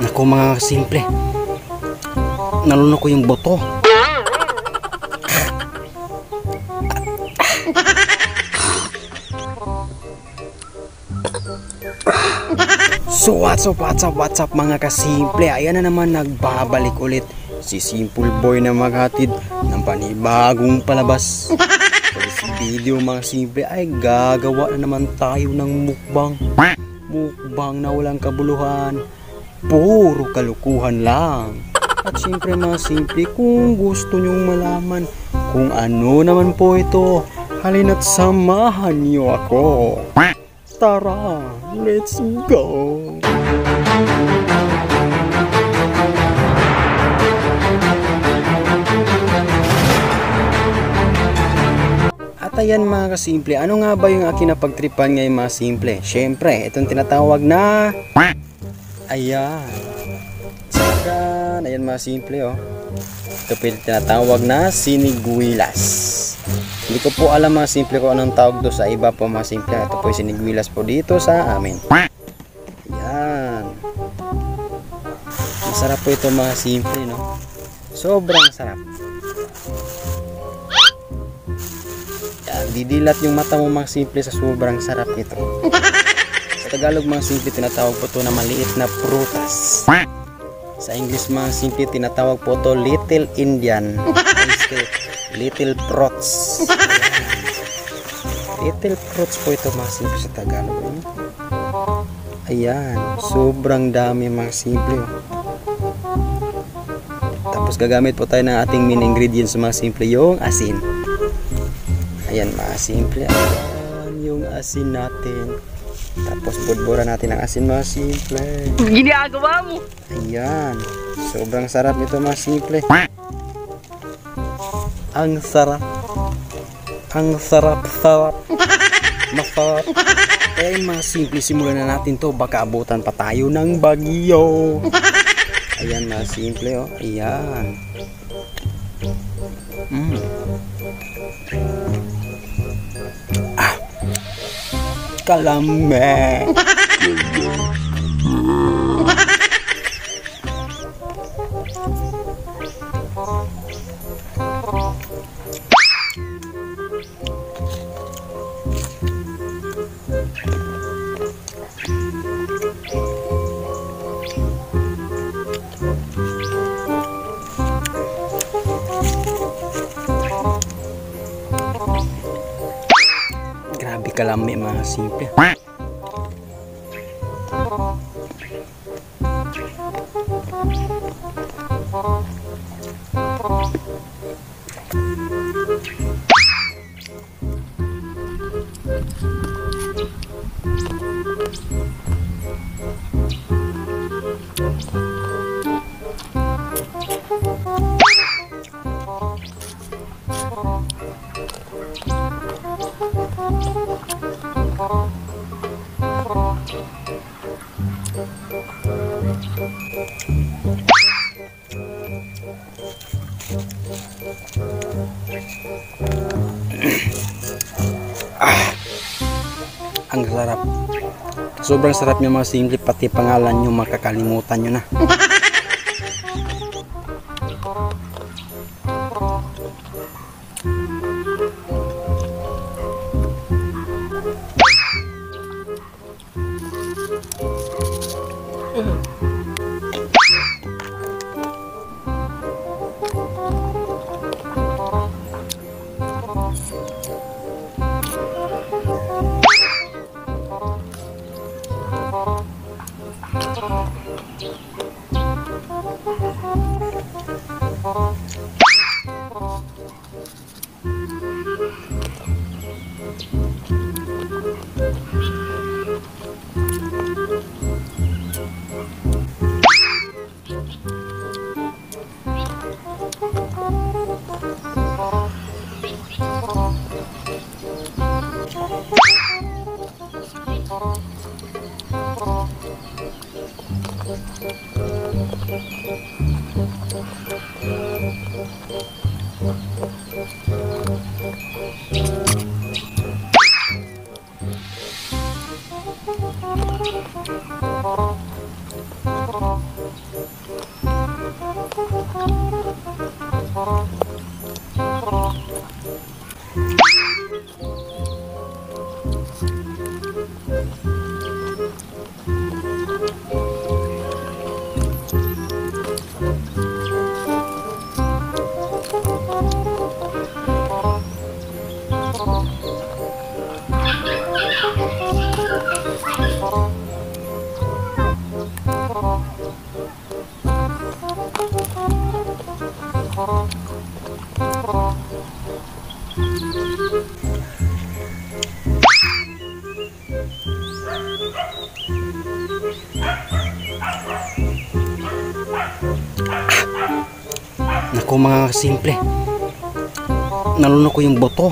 Naku mga simple, nalunok ko yung boto. So what's up mga kasimple, ayan na naman nagbabalik ulit si Simple Boy na maghatid ng panibagong palabas. Sa video mga simple ay gagawa na naman tayo ng mukbang na walang kabuluhan, puro kalukuhan lang. At siyempre mga simple, kung gusto nyong malaman kung ano naman po ito, halina't samahan niyo ako. Tara, let's go! At ayan mga kasimple, ano nga ba yung aking napagtripan ngayon mga simple? Siyempre, itong tinatawag na ayan. Ayan mga simple oh. Ito po yung tinatawag na siniguilas. Hindi ko po alam mga simple kung anong tawag do sa iba po mga simple. Ito po yung siniguilas po dito sa amin. Ayan. Masarap po ito mga simple, no? Sobrang sarap. Ayan, didilat yung mata mo mga simple sa sobrang sarap nito. Sa Tagalog mga simple, tinatawag po ito na maliit na prutas. Sa English mga simple, tinatawag po ito Little Indian. Little Fruits. Little Fruits po ito mga simple sa Tagalog. Ayan, sobrang dami mga simple. Tapos gagamit po tayo ng ating main ingredients mga simple, yung asin. Ayan mga simple, ayan yung asin natin. Tapos budbura natin ang asin mga simple. Ginagawa mo? Ayan, sobrang sarap nito mga simple. Ang sarap. Ang sarap. Masarap. Kaya yung mga simple, simulan na natin to. Baka abutan pa tayo ng bagyo. Ayan mga simple oh. Ayan. Kalame. Grabe kalami mga simple. Ang sarap. Sobrang sarap niya mga simple, pati pangalan nyo makakalimutan nyo na. Naku mga kasimple, nalunok ko yung boto.